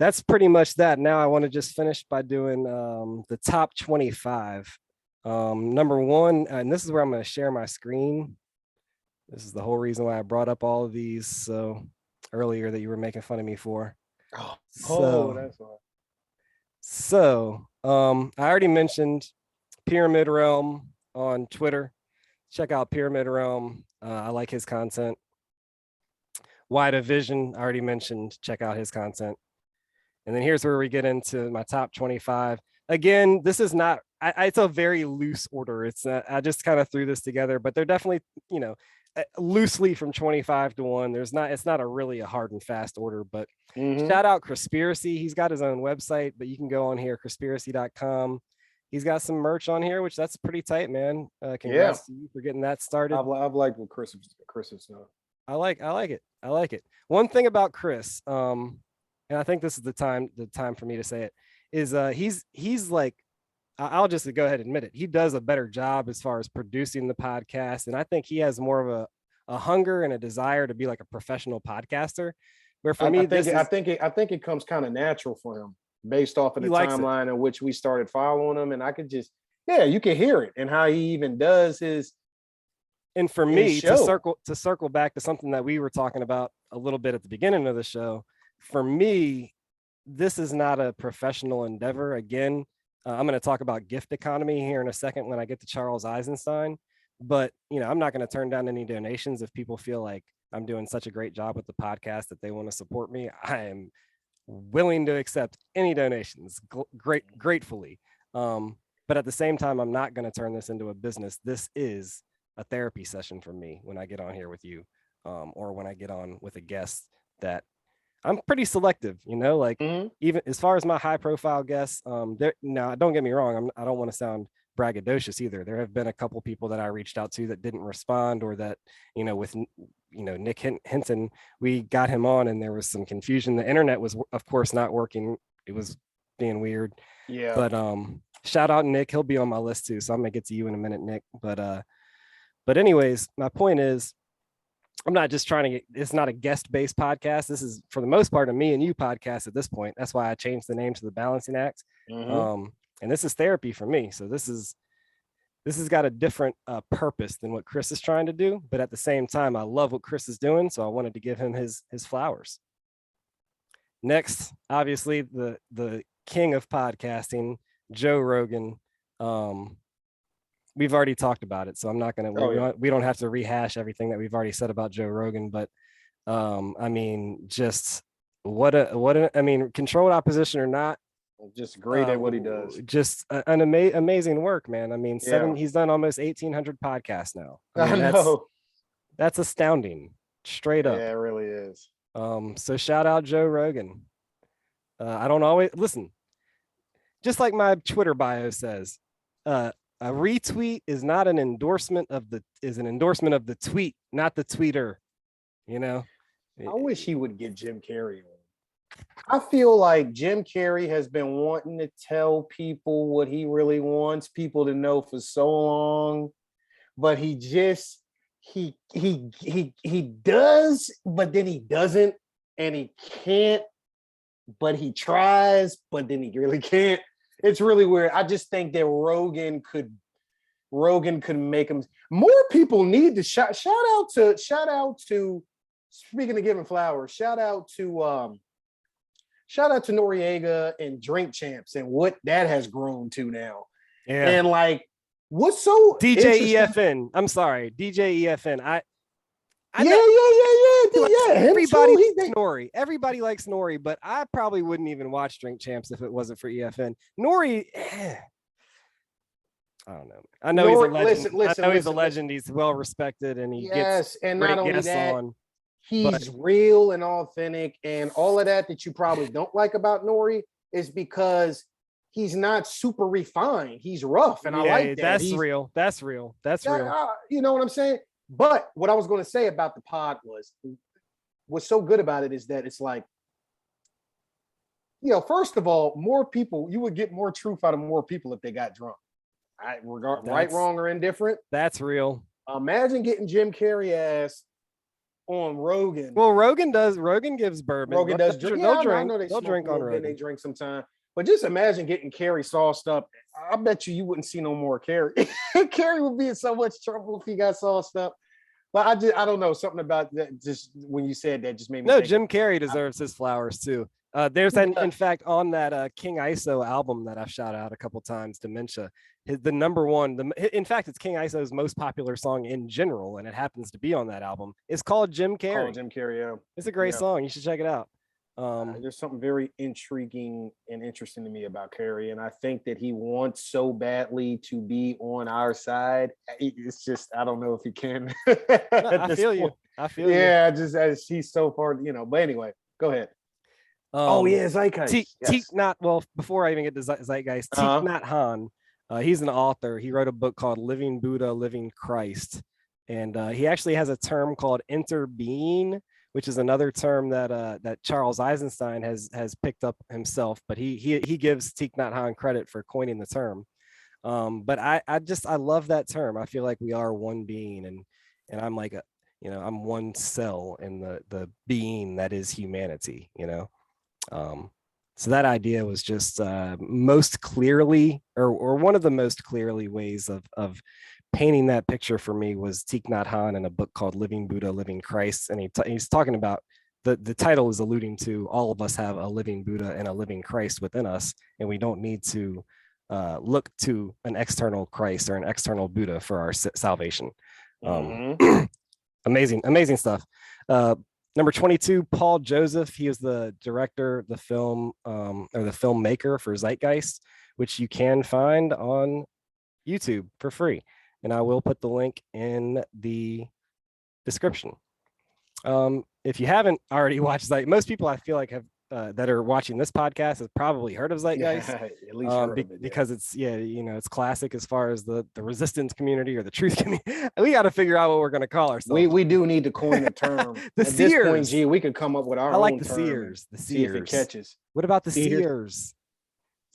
that's pretty much that. Now I want to just finish by doing the top 25. Number one, and this is where I'm going to share my screen. This is the whole reason why I brought up all of these so earlier that you were making fun of me for. That's why. I already mentioned Pyramid Realm on Twitter. Check out Pyramid Realm. I like his content. Wide Vision, I already mentioned. Check out his content. And then here's where we get into my top 25. Again, this is not, it's a very loose order. It's I just kind of threw this together, but they're definitely, loosely from 25 to 1. It's not a really a hard and fast order, but shout out Conspiracy. He's got his own website, but you can go on here, conspiracy.com. He's got some merch on here, which that's pretty tight, man. Congrats to you for getting that started. I've liked what Chris has done. I like it. One thing about Chris, and I think this is the time for me to say it, is he's like, I'll just go ahead and admit it. He does a better job as far as producing the podcast. And I think he has more of a hunger and a desire to be like a professional podcaster. Where for me, I think it comes kind of natural for him based off of the timeline in which we started following him. And I could just, you can hear it and how he even does his. And for me, to circle back to something that we were talking about a little bit at the beginning of the show, for me, this is not a professional endeavor. Again, I'm going to talk about gift economy here in a second when I get to Charles Eisenstein. But, I'm not going to turn down any donations if people feel like I'm doing such a great job with the podcast that they want to support me. I am willing to accept any donations gratefully. But at the same time, I'm not going to turn this into a business. This is a therapy session for me when I get on here with you, or when I get on with a guest that I'm pretty selective, even as far as my high profile guests. Now, don't get me wrong. I don't want to sound braggadocious either. There have been a couple people that I reached out to that didn't respond, or that, with, Nick Hinton, we got him on and there was some confusion. The internet was, of course, not working. It was being weird. Yeah. But shout out Nick. He'll be on my list too. So I'm going to get to you in a minute, Nick. But anyways, my point is, I'm not just trying to get, it's not a guest-based podcast. This is, for the most part, a me and you podcast at this point. That's why I changed the name to The Balancing Act. And this is therapy for me. So this has got a different purpose than what Chris is trying to do. But at the same time, I love what Chris is doing. So I wanted to give him his flowers. Next, obviously, the king of podcasting, Joe Rogan. We've already talked about it, so I'm not going to, we don't have to rehash everything that we've already said about Joe Rogan, but I mean, just controlled opposition or not, just great at what he does. Just an amazing work, man. I mean, he's done almost 1,800 podcasts now. I know. That's astounding, straight up. Yeah, it really is. So shout out Joe Rogan. I don't always listen. Just like my Twitter bio says, a retweet is not an endorsement is an endorsement of the tweet, not the tweeter. I wish he would get Jim Carrey on. I feel like Jim Carrey has been wanting to tell people what he really wants people to know for so long, but he just he does, but then he doesn't, and he can't, but he tries, but then he really can't. It's really weird. I just think that Rogan could make him. More people need to shout out to speaking of giving flowers, shout out to Noriega and Drink Champs and what that has grown to now. Yeah. And like, what's so DJ EFN. I'm sorry, DJ EFN. Everybody likes Nori. Everybody likes Nori, but I probably wouldn't even watch Drink Champs if it wasn't for EFN. Nori, I don't know. I know he's a legend. He's a legend. He's well respected, and he gets and great not only guests that, on. He's real and authentic, and all of that you probably don't like about Nori is because he's not super refined. He's rough, and I like that. That's real. That's real. You know what I'm saying? But what I was going to say about the pod was, what's so good about it is that it's like, first of all, more people, you would get more truth out of more people if they got drunk. Right, wrong, or indifferent. That's real. Imagine getting Jim Carrey ass on Rogan. Well, Rogan gives bourbon. Rogan does drink. They'll I drink. know they They'll smoke drink a on little bit. Rogan. They drink sometime. But just imagine getting Carrie sauced up. I bet you wouldn't see no more Carrie. Carrie would be in so much trouble if he got sauced up. But I don't know, something about that. Just when you said that, just made me. No, think Jim Carrey deserves his flowers too. There's in fact on that King ISO album that I've shot out a couple times, Dementia. The number one, in fact, it's King ISO's most popular song in general, and it happens to be on that album. It's called Jim Carrey. Oh, Jim Carrey, yeah. It's a great song. You should check it out. There's something very intriguing and interesting to me about Carrey, and I think that he wants so badly to be on our side. It's just I don't know if he can. I feel you. Yeah, just as he's so far, But anyway, go ahead. Zeitgeist. Before I even get to Zeitgeist, Thich Nhat Hanh, he's an author. He wrote a book called Living Buddha, Living Christ, and he actually has a term called interbeing, which is another term that Charles Eisenstein has picked up himself, but he gives Thich Nhat Hanh credit for coining the term. But I love that term. I feel like we are one being, and I'm like I'm one cell in the being that is humanity. So that idea was just most clearly, or one of the most clearly ways of painting that picture for me was Thich Nhat Hanh in a book called Living Buddha, Living Christ. And he's talking about the title is alluding to all of us have a living Buddha and a living Christ within us. And we don't need to look to an external Christ or an external Buddha for our salvation. Amazing stuff. Number 22, Paul Joseph. He is the director of the film or the filmmaker for Zeitgeist, which you can find on YouTube for free. And I will put the link in the description. If you haven't already watched Zeitgeist, most people I feel like have that are watching this podcast have probably heard of Zeitgeist. At least heard of it, because it's it's classic as far as the resistance community or the truth community. We got to figure out what we're going to call ourselves. We do need to coin a term. The At Seers. This point, G, we could come up with our own the term. Seers. The See if Seers. it catches. What about the Seers?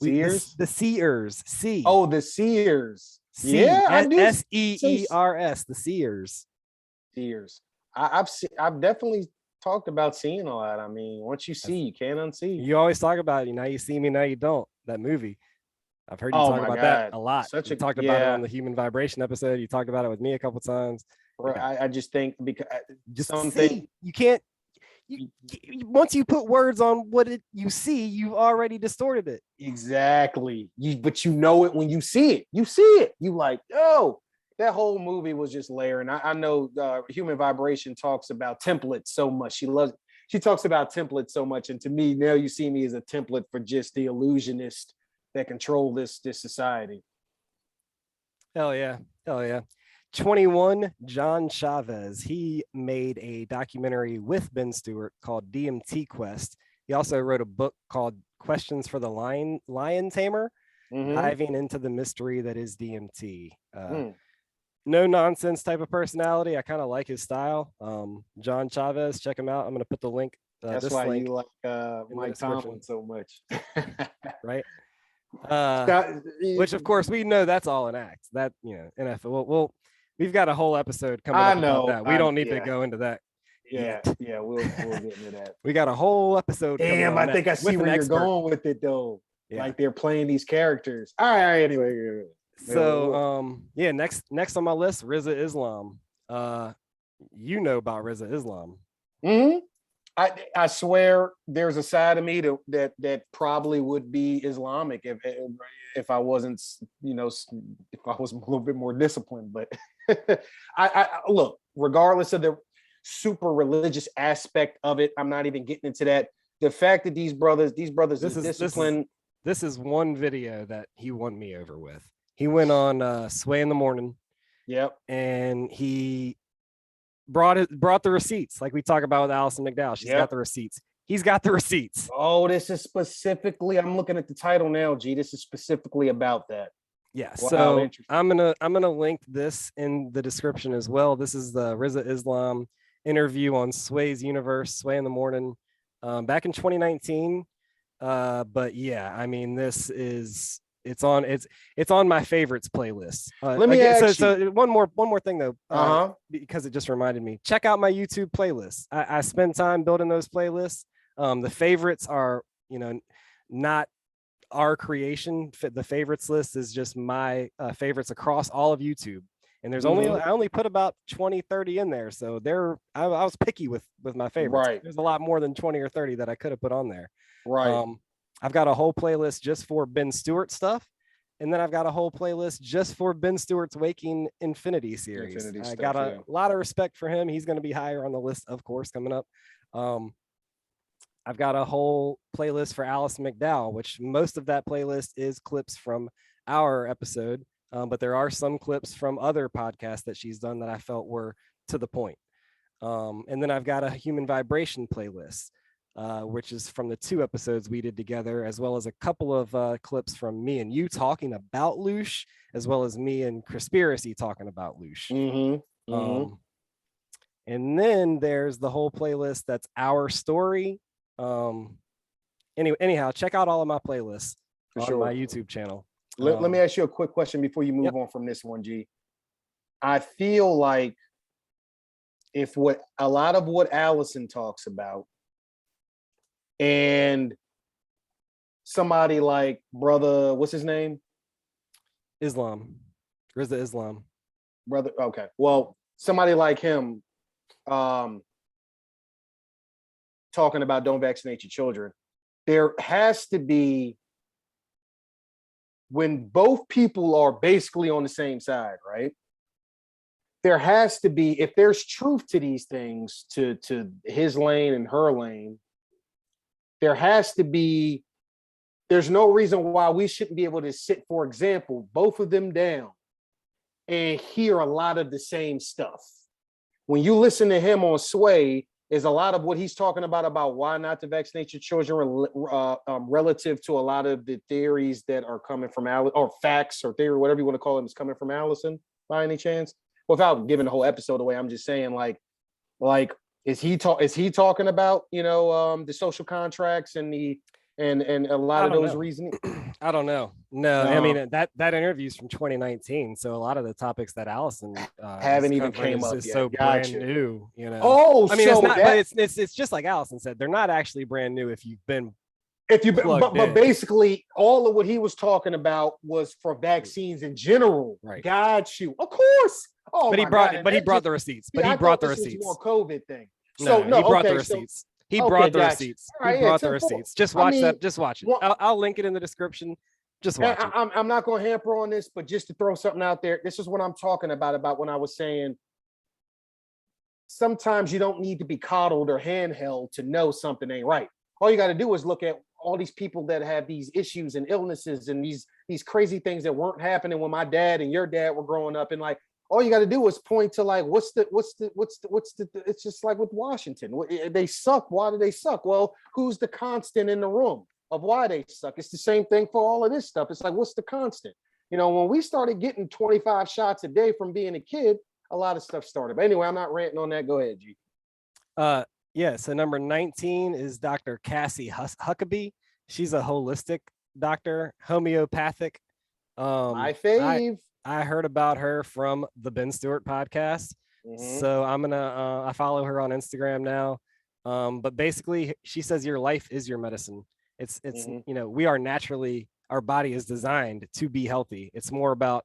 Seers? Seers? The Seers. C. Oh, the Seers. C. Yeah, I do. SEERS. The Seers. Seers. I've definitely talked about seeing a lot. I mean, once you see, you can't unsee. You always talk about now you see me, now you don't. That movie. I've heard you talk about that a lot. You talked about it on the Human Vibration episode. You talked about it with me a couple times. Right. I just think because just something you can't. Once you put words on what you see, you've already distorted it. Exactly. But you know it when you see it. You see it. You like, oh, that whole movie was just layering. I know Human Vibration talks about templates so much. She talks about templates so much. And to me, Now You See Me is a template for just the illusionist that control this society. Hell yeah. 21, John Chavez. He made a documentary with Ben Stewart called DMT Quest. He also wrote a book called Questions for the Lion Tamer, diving into the mystery that is DMT. No nonsense type of personality. I kind of like his style. John Chavez, check him out. I'm going to put the link. That's why you like Mike Tomlin so much. Right? Which of course we know that's all an act. That NFL. We've got a whole episode coming up about that. We don't need to go into that. Yeah, we'll get into that. We got a whole episode. Damn, I think I see where you're going with it though. Yeah. Like they're playing these characters. All right. Anyway. So next on my list, Rizza Islam. You know about Rizza Islam. I swear there's a side of me that probably would be Islamic if I wasn't, if I was a little bit more disciplined. But I look, regardless of the super religious aspect of it, I'm not even getting into that. The fact that these brothers are disciplined. This is one video that he won me over with. He went on Sway in the Morning. Yep. And he brought the receipts, like we talk about with Allison McDowell. She's got the receipts. He's got the receipts. Oh, this is specifically, I'm looking at the title now, G. This is specifically about that. Yeah. Wow, so I'm gonna link this in the description as well. This is the Rizza Islam interview on Sway's Universe, Sway in the Morning, back in 2019. But yeah, I mean, this is it's on my favorites playlist. Let me ask you. So one more thing though, because it just reminded me. Check out my YouTube playlist. I spend time building those playlists. The favorites are, not our creation. The favorites list is just my favorites across all of YouTube. And there's I only put about 20, 30 in there. So I was picky with my favorites. Right. There's a lot more than 20 or 30 that I could have put on there. Right. I've got a whole playlist just for Ben Stewart stuff. And then I've got a whole playlist just for Ben Stewart's Waking Infinity series. I got a lot of respect for him. He's going to be higher on the list, of course, coming up. I've got a whole playlist for Alice McDowell, which most of that playlist is clips from our episode. But there are some clips from other podcasts that she's done that I felt were to the point. And then I've got a Human Vibration playlist, which is from the 2 episodes we did together, as well as a couple of clips from me and you talking about Loosh, as well as me and Conspiracy talking about Loosh. And then there's the whole playlist that's Our Story. Anyhow, check out all of my playlists on my YouTube channel. Let me ask you a quick question before you move on from this one, G. I feel like if a lot of what Allison talks about and somebody like brother, what's his name? Rizza Islam. Brother, okay. Well, somebody like him talking about don't vaccinate your children. There has to be, when both people are basically on the same side, right? There has to be, if there's truth to these things, to his lane and her lane, there has to be, there's no reason why we shouldn't be able to sit, for example, both of them down and hear a lot of the same stuff. When you listen to him on Sway, is a lot of what he's talking about why not to vaccinate your children relative to a lot of the theories that are coming from or facts or theory, whatever you want to call them, is coming from Allison by any chance? Without giving the whole episode away, I'm just saying, like, is he talking about, the social contracts and a lot of those reasons? I don't know. No, I mean that interview's from 2019, so a lot of the topics that Allison haven't even came up yet. So brand new, Oh, I mean, it's not, but it's just like Allison said, they're not actually brand new if you've been. But basically, all of what he was talking about was for vaccines in general. Right. Got you. Of course. Oh, but he brought the receipts. But he brought the receipts. More COVID thing. So he brought the receipts. He brought the receipts. He brought the receipts. Just watch that. Just watch it. I'll link it in the description. Just watch it. I'm not going to hamper on this, but just to throw something out there, this is what I'm talking about when I was saying sometimes you don't need to be coddled or handheld to know something ain't right. All you got to do is look at all these people that have these issues and illnesses and these crazy things that weren't happening when my dad and your dad were growing up, and like all you got to do is point to like what's the it's just like with Washington, they suck. Why do they suck? Well, who's the constant in the room of why they suck? It's the same thing for all of this stuff. It's like, what's the constant? When we started getting 25 shots a day from being a kid, a lot of stuff started. But anyway, I'm not ranting on that. Go ahead, G. Yeah, so number 19 is Dr. Cassie Huckabee. She's a holistic doctor, homeopathic. My fave. I heard about her from the Ben Stewart podcast. So I'm gonna I follow her on Instagram now. But basically she says your life is your medicine. It's we are naturally, our body is designed to be healthy. It's more about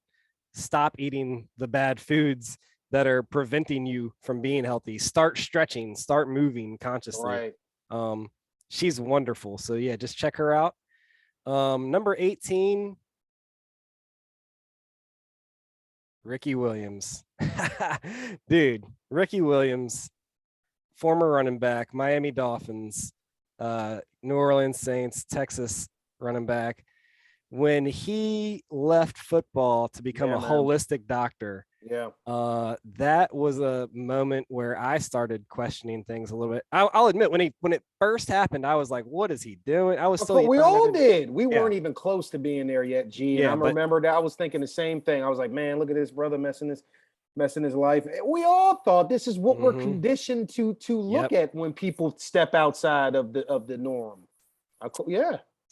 stop eating the bad foods that are preventing you from being healthy. Start stretching, start moving consciously. Right. She's wonderful. So yeah, just check her out. Number 18, Ricky Williams. Dude, Ricky Williams, former running back, Miami Dolphins, New Orleans Saints, Texas running back. When he left football to become a holistic doctor, that was a moment where I started questioning things a little bit. I'll admit, when it first happened, I was like, "What is he doing?" I was still. We all did. We weren't even close to being there yet, G. And I remember that I was thinking the same thing. I was like, "Man, look at this brother messing his life." We all thought this is what we're conditioned to look at when people step outside of the norm.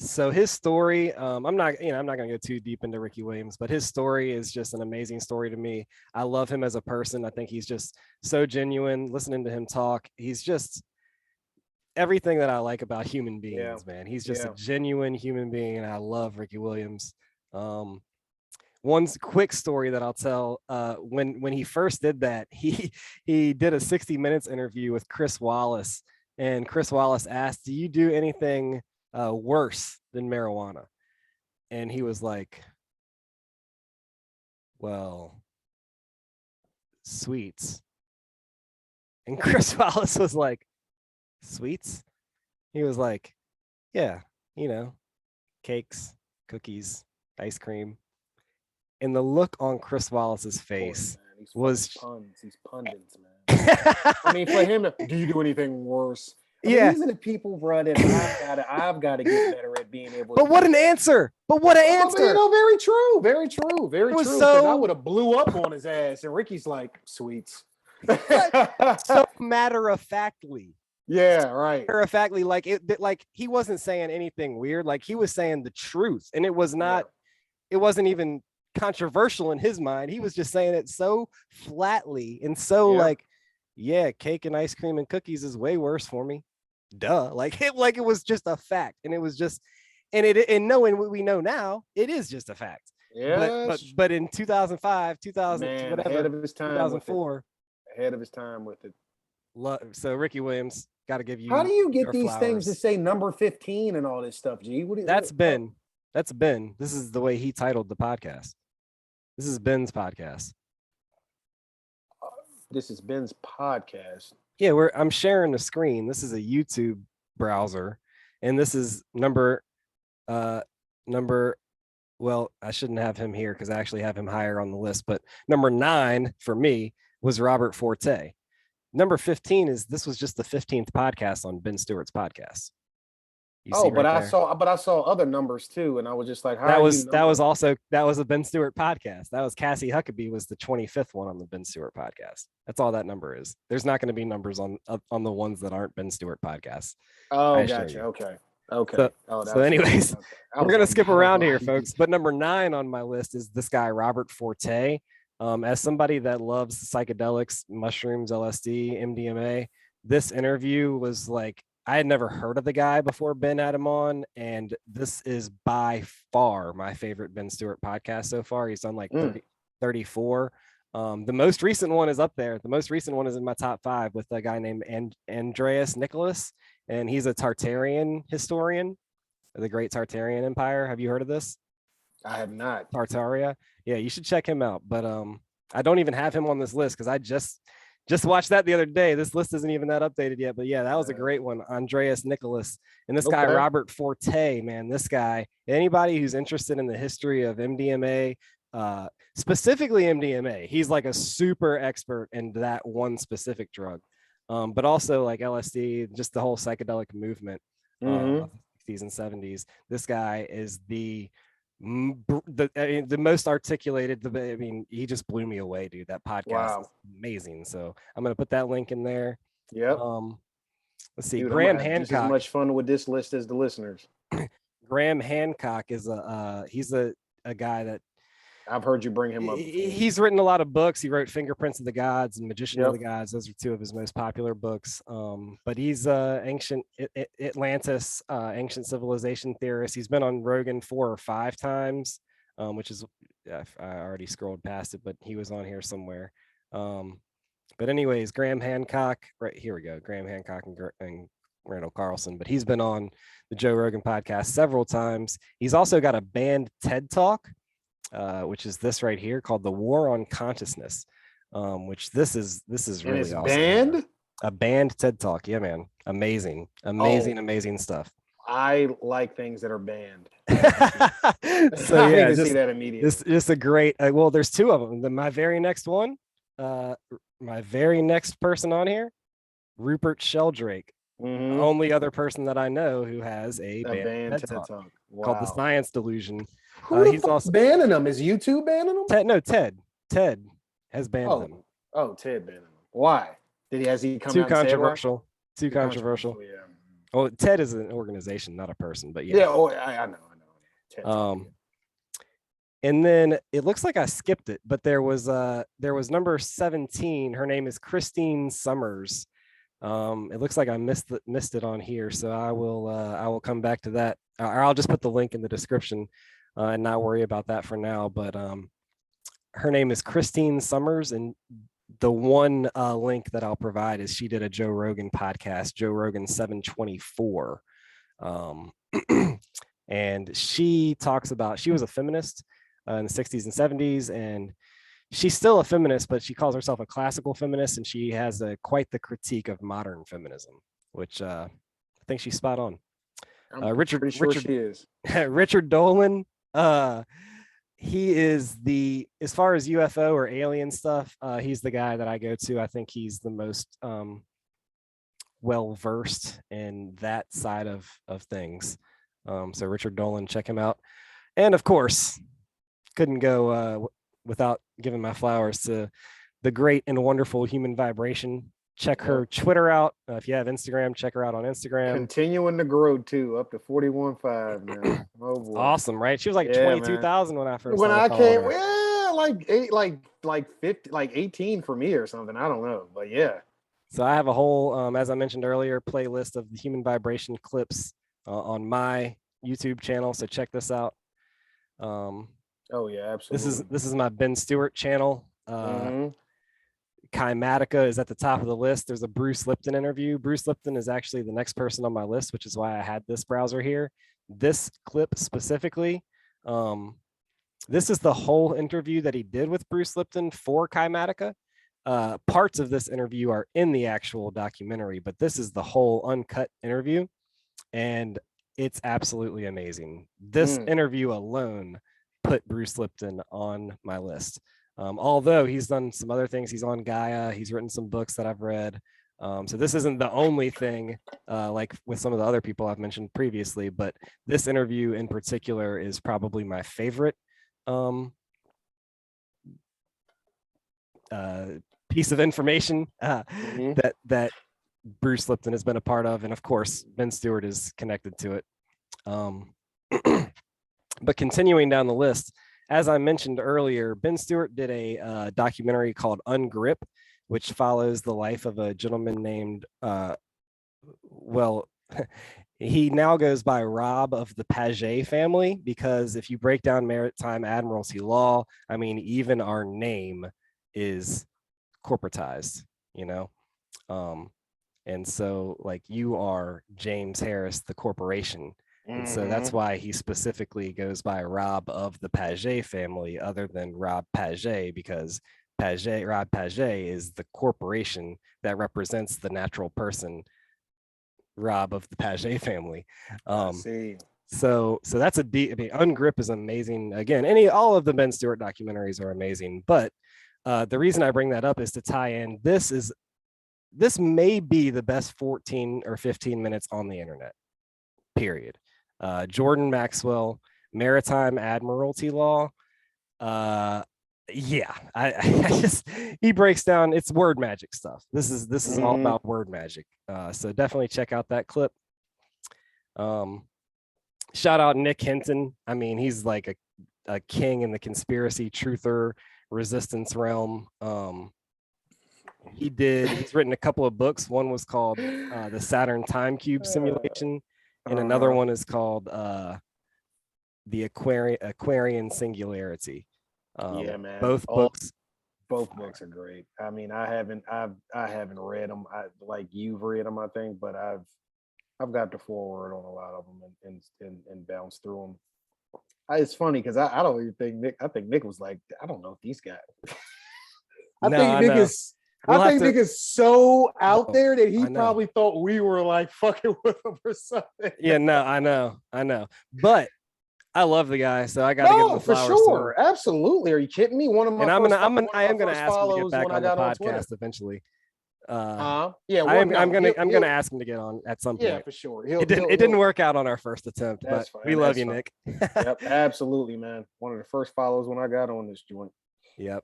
So his story, I'm not going to go too deep into Ricky Williams, but his story is just an amazing story to me. I love him as a person. I think he's just so genuine. Listening to him talk, he's just everything that I like about human beings, man. He's just a genuine human being, and I love Ricky Williams. One quick story that I'll tell, when he first did that, he did a 60 Minutes interview with Chris Wallace, and Chris Wallace asked, "Do you do anything worse than marijuana?" And he was like, "Well, sweets." And Chris Wallace was like, "Sweets?" He was like, "Yeah, cakes, cookies, ice cream." And the look on Chris Wallace's face was puns. These pundits, man. I mean, for him, do you do anything worse? I mean, these are the people, bro, that I've got to get better at being able. But what an answer! But what an answer! Very true, very true, very true. Because I would have blew up on his ass, and Ricky's like, sweets. So matter of factly. Yeah, right. Matter of factly, like he wasn't saying anything weird. Like he was saying the truth, and it was not. Yeah. It wasn't even controversial in his mind. He was just saying it so flatly and so like, yeah, cake and ice cream and cookies is way worse for me. Duh. Like it was just a fact. And it was just, and knowing what we know now, it is just a fact. Yeah. But in 2005, 2000, man, whatever, ahead of his time 2004. Ahead of his time with it. So Ricky Williams, got to give you. How do you get these things to say number 15 and all this stuff, G? That's Ben. This is the way he titled the podcast. This is Ben's podcast. This is Ben's podcast. Yeah, I'm sharing the screen. This is a YouTube browser, and this is number. Well, I shouldn't have him here because I actually have him higher on the list. But number 9 for me was Robert Forte. Number 15 this was just the 15th podcast on Ben Stewart's podcast. I saw other numbers too, and I was just like, that was a Ben Stewart podcast. That was Cassie Huckabee was the 25th one on the Ben Stewart podcast. That's all that number is. There's not going to be numbers on the ones that aren't Ben Stewart podcasts. Oh, gotcha. Okay. So anyways, we're going to skip around here, folks. But number 9 on my list is this guy, Robert Forte. As somebody that loves psychedelics, mushrooms, LSD, MDMA, this interview was like, I had never heard of the guy before Ben had him on, and this is by far my favorite Ben Stewart podcast so far. He's done like 34. The most recent one is up there. The most recent one is in my top 5 with a guy named Andreas Nicholas, and he's a Tartarian historian of the Great Tartarian Empire. Have you heard of this? I have not. Tartaria. Yeah, you should check him out. But I don't even have him on this list because I just watched that the other day. This list isn't even that updated yet, but yeah, that was a great one. Andreas Nicholas and this guy, Robert Forte, man, this guy, anybody who's interested in the history of MDMA, specifically MDMA, he's like a super expert in that one specific drug, but also like LSD, just the whole psychedelic movement of the 60s and 70s. This guy is the most articulated. He just blew me away, dude. That podcast is amazing. So I'm gonna put that link in there. Yep. Let's see. Graham Hancock. Just as much fun with this list as the listeners. Graham Hancock is he's a guy that I've heard you bring him up before. He's written a lot of books. He wrote Fingerprints of the Gods and Magician of the Gods. Those are 2 of his most popular books. But he's ancient Atlantis, ancient civilization theorist. He's been on Rogan 4 or 5 times, which is, I already scrolled past it, but he was on here somewhere. But anyways, Graham Hancock, right here we go. Graham Hancock and Randall Carlson, but he's been on the Joe Rogan podcast several times. He's also got a banned TED Talk, which is this right here called The War on Consciousness, which this is really awesome. Banned? A banned TED Talk. Yeah, man. Amazing stuff. I like things that are banned. So yeah, see that immediately. Just a great, well, there's 2 of them. My very next one, my very next person on here, Rupert Sheldrake. The only other person that I know who has a banned TED Talk. Wow. Called The Science Delusion. He's also banning them. Is YouTube banning them? Ted has banned them. Oh, Ted banned them. Why? Has he come too out controversial? Too controversial. Yeah. Oh, TED is an organization, not a person, but yeah. Yeah. Oh, I know. TED Talk, yeah. And then it looks like I skipped it, but there was number 17. Her name is Christine Summers. It looks like I missed it on here, so I will come back to that, or I'll just put the link in the description and not worry about that for now. But her name is Christine Summers, and the one link that I'll provide is she did a Joe Rogan podcast, Joe Rogan 724, and she talks about, she was a feminist in the 60s and 70s, and she's still a feminist, but she calls herself a classical feminist, and she has quite the critique of modern feminism, which I think she's spot on. Richard she is. Richard Dolan, he is as far as UFO or alien stuff, he's the guy that I go to. I think he's the most well versed in that side of things. So Richard Dolan, check him out. And of course, couldn't go without giving my flowers to the great and wonderful Human Vibration. Check her Twitter out. If you have Instagram, check her out on Instagram. Continuing to grow too, up to 41.5 now. Oh boy. Awesome, right? She was like 22,000 when I first. When I came, yeah, like 50, like 18 for me or something. I don't know, but yeah. So I have a whole, as I mentioned earlier, playlist of the Human Vibration clips on my YouTube channel. So check this out. Oh yeah, absolutely. This is my Ben Stewart channel. Kymatica is at the top of the list. There's a Bruce Lipton interview. Bruce Lipton is actually the next person on my list, which is why I had this browser here. This clip specifically, this is the whole interview that he did with Bruce Lipton for Kymatica. Parts of this interview are in the actual documentary, but this is the whole uncut interview, and it's absolutely amazing. This interview alone put Bruce Lipton on my list. Although he's done some other things. He's on Gaia. He's written some books that I've read. So this isn't the only thing, like with some of the other people I've mentioned previously, but this interview in particular is probably my favorite piece of information that Bruce Lipton has been a part of. And of course, Ben Stewart is connected to it. But continuing down the list, as I mentioned earlier, Ben Stewart did a documentary called Ungrip, which follows the life of a gentleman named, he now goes by Rob of the Paget family, because if you break down maritime admiralty law, I mean, even our name is corporatized, you know? And so like you are James Harris, the corporation. And so that's why he specifically goes by Rob of the Paget family, other than Rob Paget, because Rob Paget is the corporation that represents the natural person, Rob of the Paget family. So that's Ungrip is amazing. Again, all of the Ben Stewart documentaries are amazing, but the reason I bring that up is to tie in. This may be the best 14 or 15 minutes on the internet, period. Jordan Maxwell, maritime admiralty law. He breaks down, it's word magic stuff. This is all about word magic. So definitely check out that clip. Shout out Nick Hinton. I mean, he's like a king in the conspiracy truther resistance realm. He's written a couple of books. One was called the Saturn Time Cube Simulation, and another one is called the Aquarian Singularity. Yeah, man. Both books are great. I mean, I haven't read them. Like you've read them, I think, but I've got the foreword on a lot of them and bounced through them. It's funny because I don't even think Nick. I think Nick was like, I don't know if these guys. I think Nick is so out there that he probably thought we were like fucking with him or something. Yeah, no, I know. But I love the guy, so I got to give him the flowers. For sure, absolutely. Are you kidding me? One of my I am gonna ask him to get back on the podcast eventually. I'm gonna ask him to get on at some point. Yeah, for sure. It didn't work out on our first attempt, but we love you, Nick. Yep, absolutely, man. One of the first follows when I got on this joint. Yep.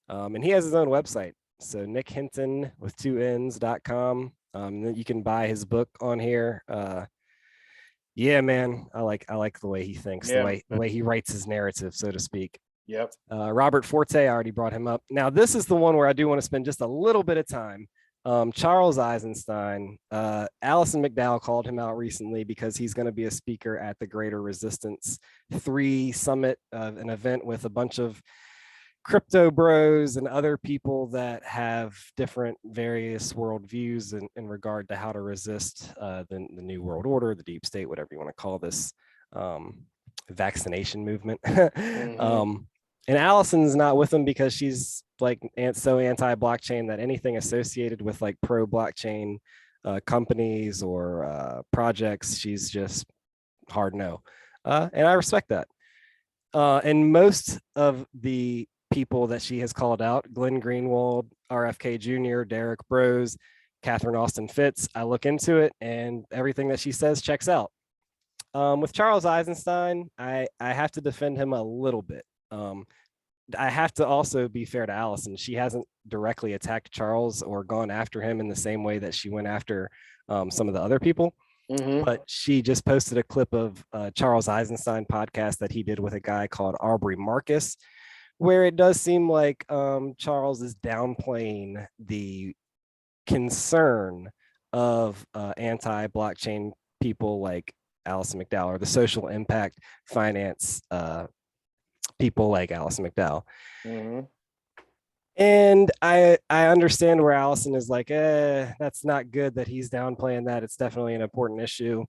And he has his own website. So Nick Hinton with 2 N's.com. You can buy his book on here. Yeah, man, I like the way he thinks, the way he writes his narrative, so to speak. Yep. Robert Forte, I already brought him up. Now, this is the one where I do want to spend just a little bit of time. Charles Eisenstein, Alison McDowell called him out recently because he's going to be a speaker at the Greater Resistance 3 Summit, an event with a bunch of crypto bros and other people that have different various worldviews in regard to how to resist the new world order, the deep state, whatever you want to call this vaccination movement. And Allison's not with them because she's like so anti-blockchain that anything associated with like pro-blockchain companies or projects, she's just hard no. And I respect that. And most of the people that she has called out, Glenn Greenwald, RFK Jr., Derek Bros, Catherine Austin Fitts, I look into it and everything that she says checks out. With Charles Eisenstein, I have to defend him a little bit. I have to also be fair to Allison. She hasn't directly attacked Charles or gone after him in the same way that she went after some of the other people. But she just posted a clip of Charles Eisenstein podcast that he did with a guy called Aubrey Marcus, where it does seem like Charles is downplaying the concern of anti-blockchain people like Alison McDowell, or the social impact finance people like Alison McDowell. And I understand where Allison is like, that's not good that he's downplaying that. It's definitely an important issue.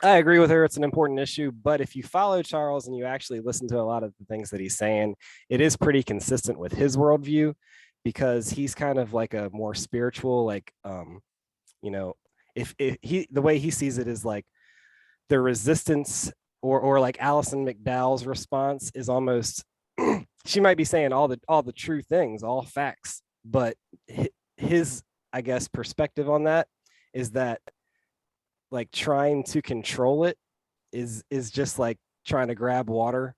I agree with her. It's an important issue, but if you follow Charles and you actually listen to a lot of the things that he's saying, it is pretty consistent with his worldview, because he's kind of like a more spiritual, like, if he, the way he sees it is like the resistance or like Alison McDowell's response is almost, she might be saying all the true things, all facts, but his, I guess, perspective on that is that like trying to control it is just like trying to grab water.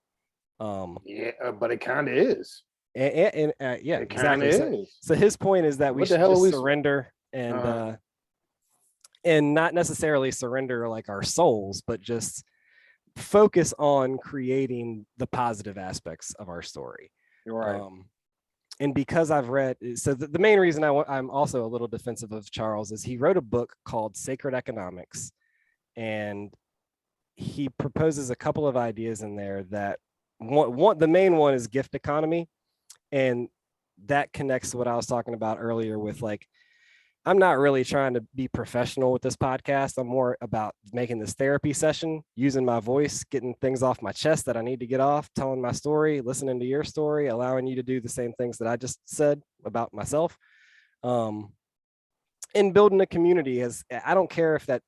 But it kind of is. And yeah, it exactly. So his point is that we should just surrender and not necessarily surrender like our souls, but just focus on creating the positive aspects of our story. Right. And because I've read, so the main reason I'm also a little defensive of Charles is he wrote a book called Sacred Economics, and he proposes a couple of ideas in there that the main one is gift economy. And that connects to what I was talking about earlier with like, I'm not really trying to be professional with this podcast. I'm more about making this therapy session, using my voice, getting things off my chest that I need to get off, telling my story, listening to your story, allowing you to do the same things that I just said about myself. And building a community, as I don't care if that,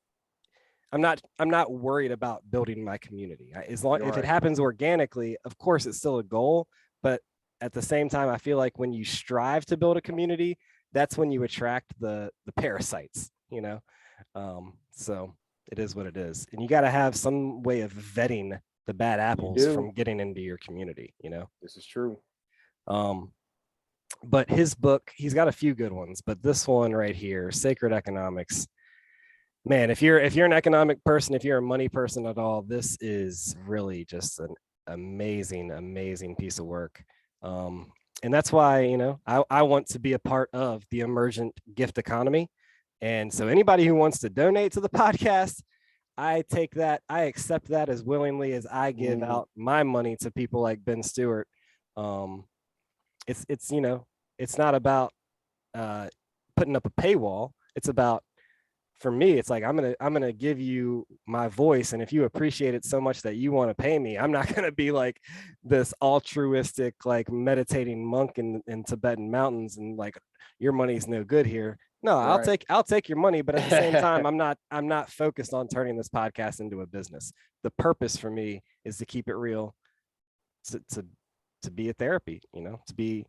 I'm not worried about building my community. As long if it happens organically, of course it's still a goal, but at the same time, I feel like when you strive to build a community, that's when you attract the parasites, so it is what it is. And you got to have some way of vetting the bad apples from getting into your community, This is true. But his book, he's got a few good ones, but this one right here, Sacred Economics, man, if you're an economic person, if you're a money person at all, this is really just an amazing piece of work. And that's why, I want to be a part of the emergent gift economy. And so anybody who wants to donate to the podcast, I accept that as willingly as I give out my money to people like Ben Stewart. It's it's not about putting up a paywall. It's about, for me, it's like I'm gonna give you my voice, and if you appreciate it so much that you want to pay me, I'm not gonna be like this altruistic, like meditating monk in Tibetan mountains and like your money's no good here. No, I'll take your money, but at the same time, I'm not focused on turning this podcast into a business. The purpose for me is to keep it real, to be a therapy, to be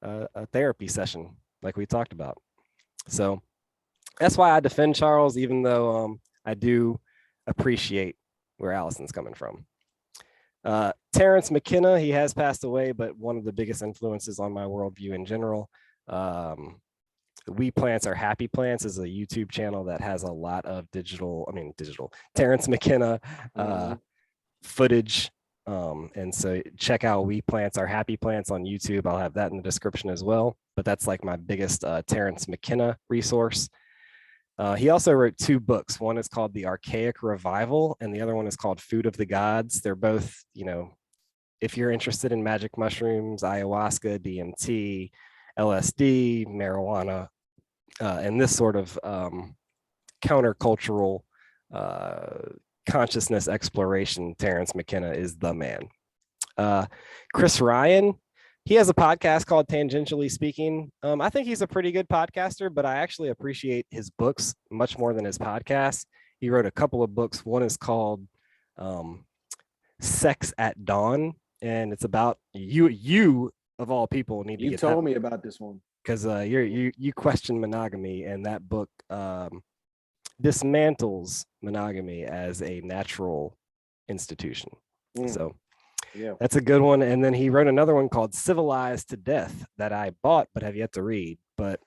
a therapy session like we talked about. So that's why I defend Charles, even though I do appreciate where Allison's coming from. Terrence McKenna, he has passed away, but one of the biggest influences on my worldview in general. We Plants Are Happy Plants is a YouTube channel that has a lot of digital Terrence McKenna footage. And so check out We Plants Are Happy Plants on YouTube. I'll have that in the description as well. But that's like my biggest Terrence McKenna resource. He also wrote 2 books. One is called The Archaic Revival, and the other one is called Food of the Gods. They're both, if you're interested in magic mushrooms, ayahuasca, DMT, LSD, marijuana, and this sort of countercultural consciousness exploration, Terrence McKenna is the man. Chris Ryan, he has a podcast called Tangentially Speaking. I think he's a pretty good podcaster, but I actually appreciate his books much more than his podcasts. He wrote a couple of books. One is called Sex at Dawn, and it's about you of all people need to you get told me about this one because you question monogamy, and that book dismantles monogamy as a natural institution. So yeah, that's a good one. And then he wrote another one called Civilized to Death that I bought but have yet to read. But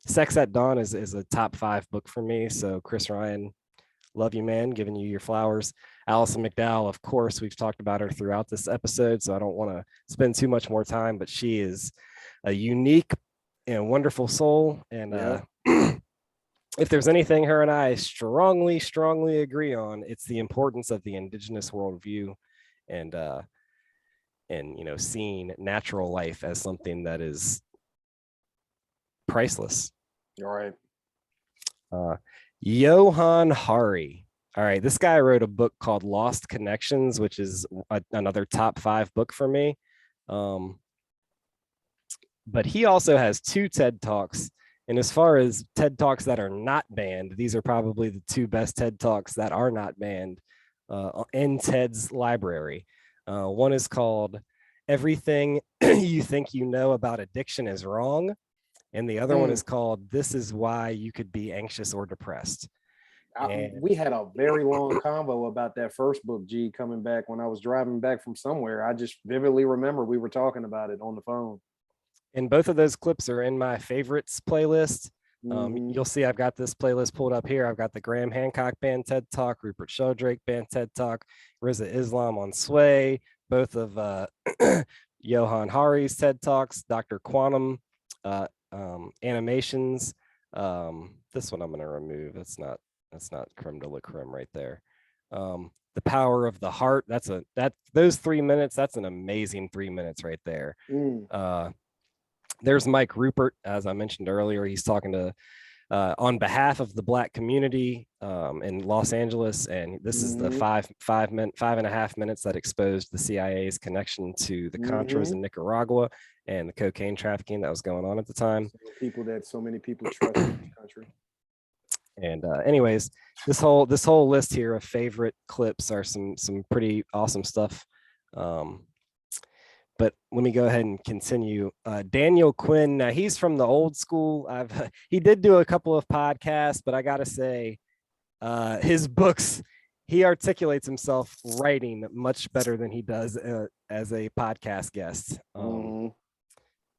Sex at Dawn is a top 5 book for me. So Chris Ryan, love you, man, giving you your flowers. Alison McDowell, of course, we've talked about her throughout this episode, so I don't want to spend too much more time, but she is a unique and wonderful soul. And if there's anything her and I strongly agree on, it's the importance of the indigenous worldview and seeing natural life as something that is priceless. All right. Johann Hari. All right, this guy wrote a book called Lost Connections, which is another top 5 book for me. But he also has 2 TED Talks. And as far as TED Talks that are not banned, these are probably the 2 best TED Talks that are not banned in TED's library. One is called Everything You Think You Know About Addiction is Wrong. And the other one is called This Is Why You Could Be Anxious or Depressed. We had a very long convo about that first book, G, coming back when I was driving back from somewhere. I just vividly remember we were talking about it on the phone. And both of those clips are in my favorites playlist. You'll see I've got this playlist pulled up here. I've got the Graham Hancock Band TED Talk, Rupert Sheldrake Band TED Talk, Rizza Islam on Sway, both of Johann Hari's TED Talks, Dr. Quantum animations. This one I'm going to remove. That's not creme de la creme right there. The Power of the Heart. Those 3 minutes. That's an amazing 3 minutes right there. There's Mike Rupert, as I mentioned earlier. He's talking to on behalf of the Black community in Los Angeles, and this is the 5.5 minutes that exposed the CIA's connection to the Contras in Nicaragua and the cocaine trafficking that was going on at the time. So many people trust in this country. And anyways, this whole list here of favorite clips are some pretty awesome stuff. But let me go ahead and continue. Daniel Quinn, now he's from the old school. He did do a couple of podcasts, but I gotta say, his books, he articulates himself writing much better than he does as a podcast guest.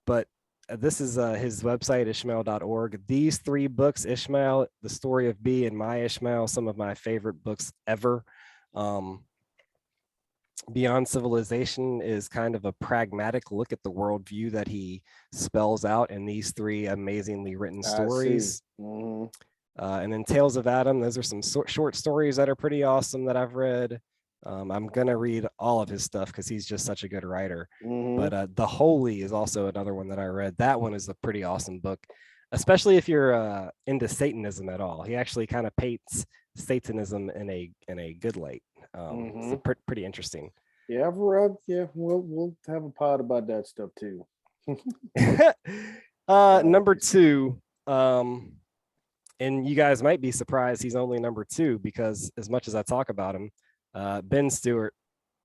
But this is his website, ishmael.org. These 3 books, Ishmael, The Story of B, and My Ishmael, some of my favorite books ever. Beyond Civilization is kind of a pragmatic look at the worldview that he spells out in these 3 amazingly written stories. And then Tales of Adam, those are some short stories that are pretty awesome that I've read. I'm gonna read all of his stuff because he's just such a good writer. But The Holy is also another one that I read. That one is a pretty awesome book, especially if you're into Satanism at all. He actually kind of paints Satanism in a good light. It's pretty interesting. Yeah, I've read. Yeah, we'll have a pod about that stuff too. Number 2, and you guys might be surprised he's only number 2 because as much as I talk about him, Ben Stewart,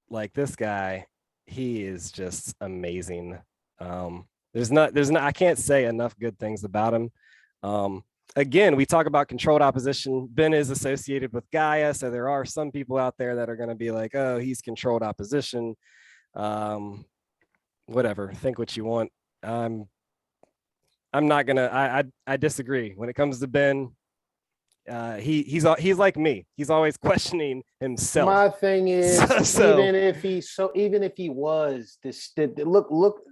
like this guy, he is just amazing. There's not I can't say enough good things about him. Again, we talk about controlled opposition. Ben is associated with Gaia, so there are some people out there that are going to be like, oh, he's controlled opposition. Whatever, think what you want. I'm I'm not gonna. I disagree when it comes to Ben. He's like me. He's always questioning himself. My thing is, even if he was this, look,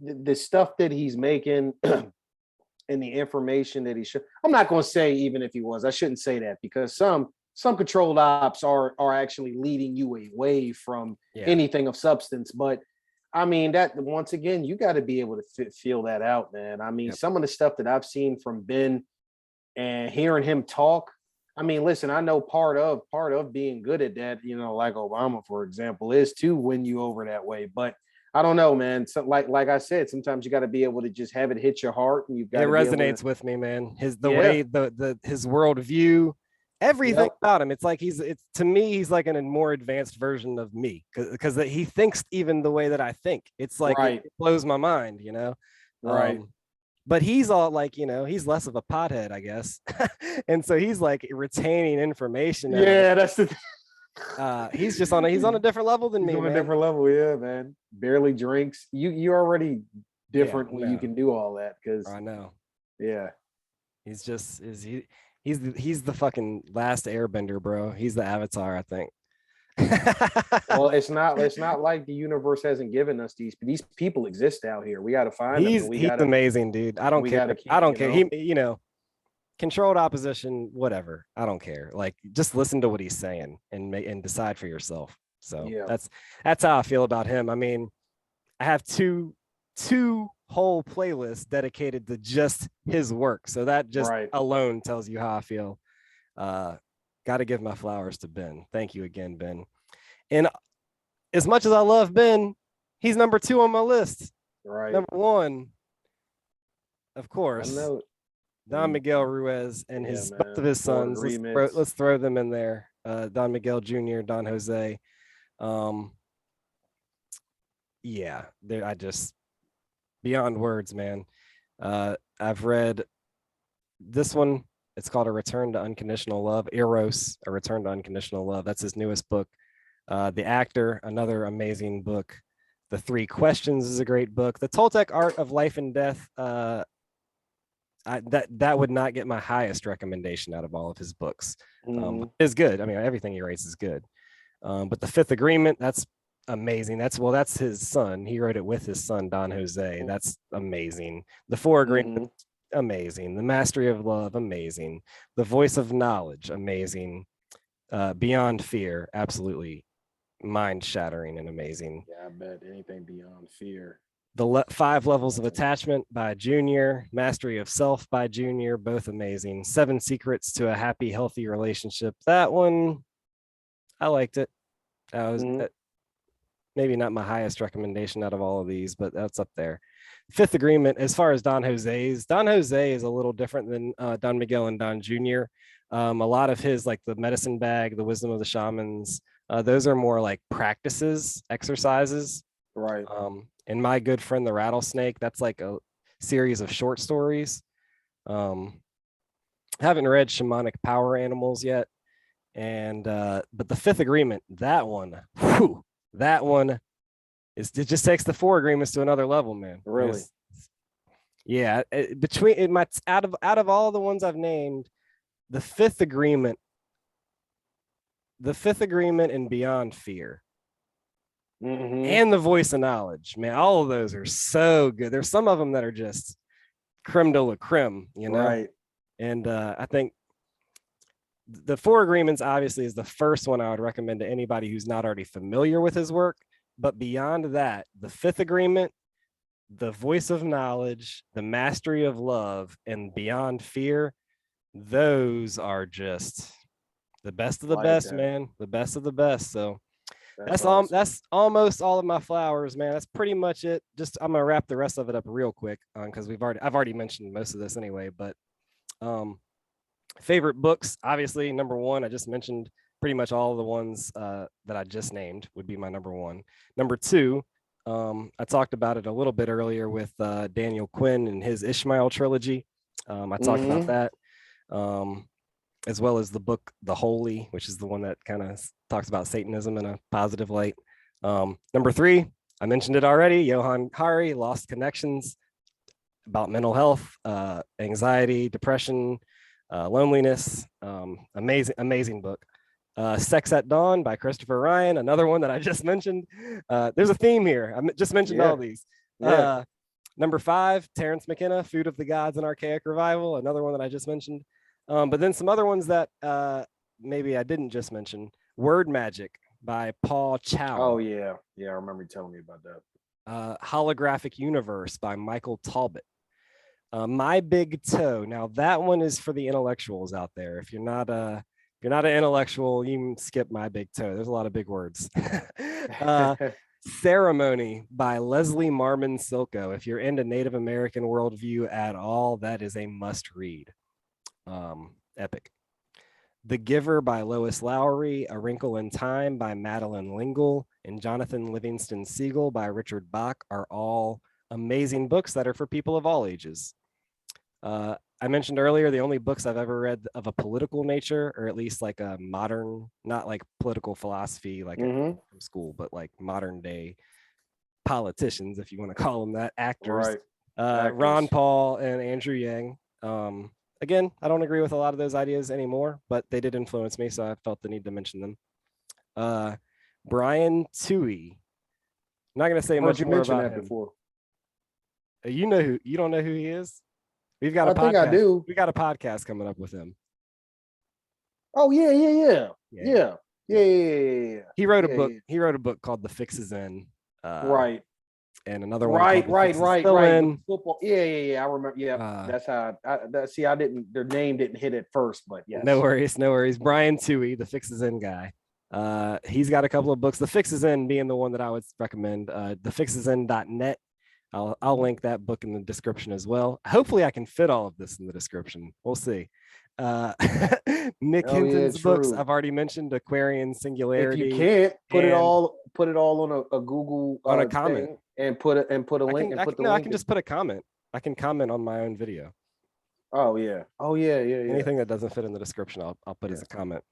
the stuff that he's making and the information that he should. I'm not going to say even if he was. I shouldn't say that because some controlled ops are actually leading you away from anything of substance. But I mean, that once again, you got to be able to feel that out, man. I mean, some of the stuff that I've seen from Ben and hearing him talk. I mean, listen, I know part of being good at that, you know, like Obama, for example, is to win you over that way. But I don't know, man. So like I said, sometimes you got to be able to just have it hit your heart, and you've got. It resonates with me, man. Way his worldview, everything about him. It's like it's to me, he's like a more advanced version of me because he thinks even the way that I think. It's like it blows my mind, you know. Right. But he's all like, you know, he's less of a pothead, I guess. And so he's like retaining information. Yeah, that's the he's just on a different level than me. On a different level, yeah, man. Barely drinks. You're already different when you can do all that because I know. Yeah. He's the fucking last airbender, bro. He's the Avatar, I think. Well, it's not like the universe hasn't given us these people exist out here. We got to find them. He's amazing, dude. I don't care. I don't care. He, you know, controlled opposition, whatever. I don't care. Like, just listen to what he's saying and decide for yourself. So that's how I feel about him. I mean, I have two whole playlists dedicated to just his work. So that just alone tells you how I feel. Got to give my flowers to Ben. Thank you again, Ben. And as much as I love Ben, he's number 2 on my list. Right. Number 1, of course, Don Miguel Ruiz and both of his sons. Let's throw them in there. Don Miguel Jr., Don Jose. I just beyond words, man. I've read this one. It's called A Return to Unconditional Love. Eros, A Return to Unconditional Love. That's his newest book. The Actor, another amazing book. The 3 Questions is a great book. The Toltec Art of Life and Death. That would not get my highest recommendation out of all of his books. It's good. I mean, everything he writes is good. But The Fifth Agreement, that's amazing. That's his son. He wrote it with his son, Don Jose. That's amazing. The Four Agreements, amazing. The Mastery of Love, amazing. The Voice of Knowledge, amazing. Beyond Fear, absolutely mind-shattering and amazing. Yeah, I bet anything Beyond Fear. The 5 Levels of Attachment by Junior, Mastery of Self by Junior, both amazing. 7 Secrets to a Happy, Healthy Relationship. That one, I liked it. I was maybe not my highest recommendation out of all of these, but that's up there. Fifth Agreement, as far as Don Jose is a little different than Don Miguel and Don Jr. A lot of his, like the Medicine Bag, the Wisdom of the Shamans, those are more like practices, exercises. Right. And My Good Friend the Rattlesnake, that's like a series of short stories. Haven't read Shamanic Power Animals yet. And but the Fifth Agreement, that one it just takes the 4 agreements to another level, man. Really? Out of all the ones I've named, the Fifth Agreement and Beyond Fear, and The Voice of Knowledge, man, all of those are so good. There's some of them that are just creme de la creme, you know? Right. And I think the 4 Agreements obviously is the first one I would recommend to anybody who's not already familiar with his work. But beyond that, the Fifth Agreement, the Voice of Knowledge, the Mastery of Love, and Beyond Fear, those are just the best of the best, man. The best of the best. So that's awesome. That's almost all of my flowers, man. That's pretty much it. Just I'm gonna wrap the rest of it up real quick because I've already mentioned most of this anyway. But favorite books, obviously, number 1, I just mentioned pretty much all of the ones that I just named would be my number 1. Number 2, I talked about it a little bit earlier with Daniel Quinn and his Ishmael trilogy. I talked about that, as well as the book The Holy, which is the one that kind of talks about Satanism in a positive light. Number 3, I mentioned it already, Johann Hari, Lost Connections. about mental health, anxiety, depression, loneliness. Amazing book. Sex at Dawn by Christopher Ryan, another one that I just mentioned. There's a theme here. I just mentioned all these. Number 5, Terrence McKenna, Food of the Gods and Archaic Revival, another one that I just mentioned. But then some other ones that maybe I didn't just mention. Word Magic by Paul Chow. Oh, yeah. Yeah, I remember you telling me about that. Holographic Universe by Michael Talbot. My Big Toe. Now that one is for the intellectuals out there. If you're not an intellectual, you can skip My Big Toe. There's a lot of big words. Ceremony by Leslie Marmon Silko. If you're into Native American worldview at all, that is a must read. Epic. The Giver by Lois Lowry, A Wrinkle in Time by Madeline L'Engle, and Jonathan Livingston Seagull by Richard Bach are all amazing books that are for people of all ages. I mentioned earlier the only books I've ever read of a political nature, or at least like a modern, not like political philosophy like from school, but like modern day politicians, if you want to call them that, actors. Right. Ron Paul and Andrew Yang. Again, I don't agree with a lot of those ideas anymore, but they did influence me, so I felt the need to mention them. Brian Toohey. I'm not going to say much more about him. Before. You don't know who he is? We've got a podcast. I think I do. We got a podcast coming up with him. Oh yeah. He wrote a book. He wrote a book called The Fix Is In. Right. And another one. Right. Football. Yeah. I remember. Yeah. That's how. I didn't. Their name didn't hit at first, but yes. No worries. Brian Toohey, The Fix Is In guy. He's got a couple of books. The Fix Is In being the one that I would recommend. TheFixIsIn.net. I'll link that book in the description as well. Hopefully I can fit all of this in the description. We'll see. Nick Hinton's books I've already mentioned, Aquarian Singularity. If you can't put it all on a Google on a comment and put a link I can just put a comment. I can comment on my own video. Oh yeah. Anything that doesn't fit in the description, I'll put as a comment.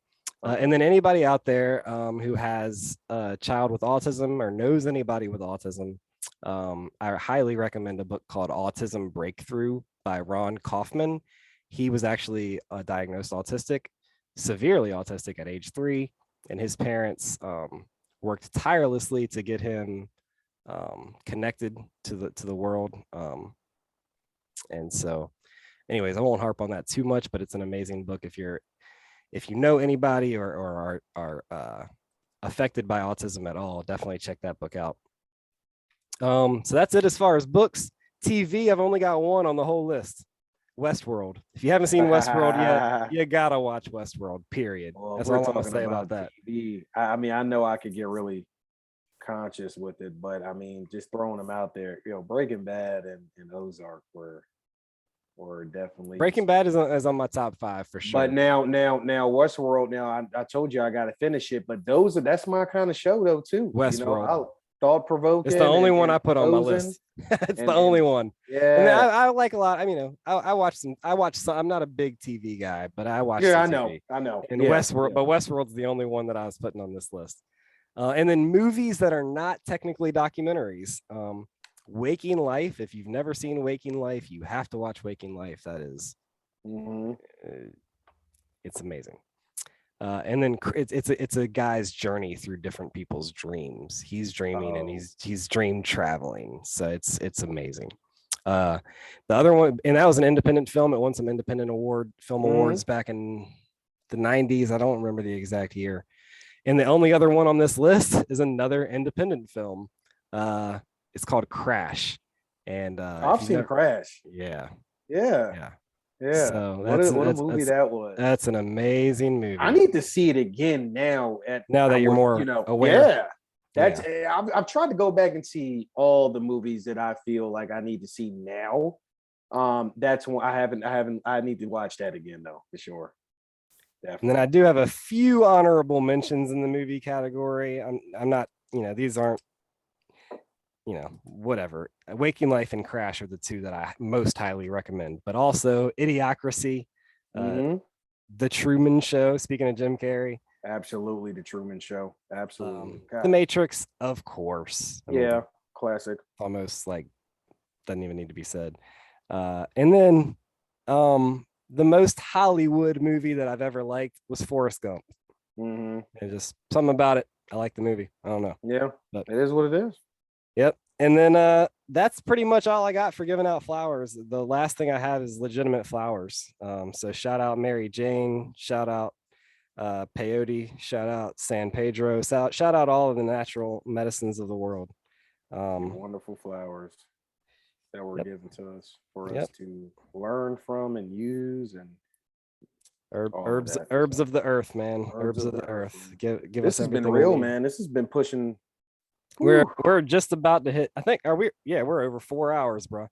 And then anybody out there who has a child with autism or knows anybody with autism, I highly recommend a book called Autism Breakthrough by Ron Kaufman. He was actually diagnosed autistic, severely autistic at age 3, and his parents worked tirelessly to get him connected to the world. And so, anyways, I won't harp on that too much, but it's an amazing book if you know anybody or are affected by autism at all. Definitely check that book out. So that's it as far as books. TV, I've only got one on the whole list. Westworld. If you haven't seen Westworld yet, you gotta watch Westworld, period. Well, that's all I'm gonna say about that. TV, I mean, I know I could get really conscious with it, but I mean, just throwing them out there, Breaking Bad and Ozark were definitely. Breaking Bad is on my top 5 for sure. But now Westworld, now I told you I gotta finish it, but that's my kind of show though too. Westworld. Thought-provoking. It's the only one I put on my list. It's the only one. Yeah. And I like a lot. I mean, I watch some. I'm not a big TV guy, but I watch. Yeah, TV. I know. And Westworld, but Westworld's the only one that I was putting on this list. And then movies that are not technically documentaries. Waking Life. If you've never seen Waking Life, you have to watch Waking Life. That is, it's amazing. And then it's a guy's journey through different people's dreams. He's dreaming and he's dream traveling. So it's amazing. The other one, and that was an independent film. It won some independent film awards back in the 90s. I don't remember the exact year. And the only other one on this list is another independent film. It's called Crash. And I've seen Crash. Yeah. So what a movie that was. That's an amazing movie. I need to see it again now that you're more aware. I've tried to go back and see all the movies that I feel like I need to see now. That's one I need to watch that again though, for sure. Definitely. And then I do have a few honorable mentions in the movie category. I'm not, these aren't, whatever. Waking Life and Crash are the two that I most highly recommend, but also Idiocracy, The Truman Show, speaking of Jim Carrey. Absolutely. The Truman Show. Absolutely. The Matrix, of course. Classic. Almost like doesn't even need to be said. And then the most Hollywood movie that I've ever liked was Forrest Gump. Mm-hmm. There's just something about it. I like the movie. I don't know. Yeah, but it is what it is. Yep. And then that's pretty much all I got for giving out flowers. The last thing I have is legitimate flowers. So shout out Mary Jane, shout out peyote, shout out San Pedro, shout out all of the natural medicines of the world. Wonderful flowers that were given to us for us to learn from and use, and herbs of the earth, man. Herbs of the earth. Give this us has been everything real, man. This has been pushing. We're just about to hit. I think we're over 4 hours, bro.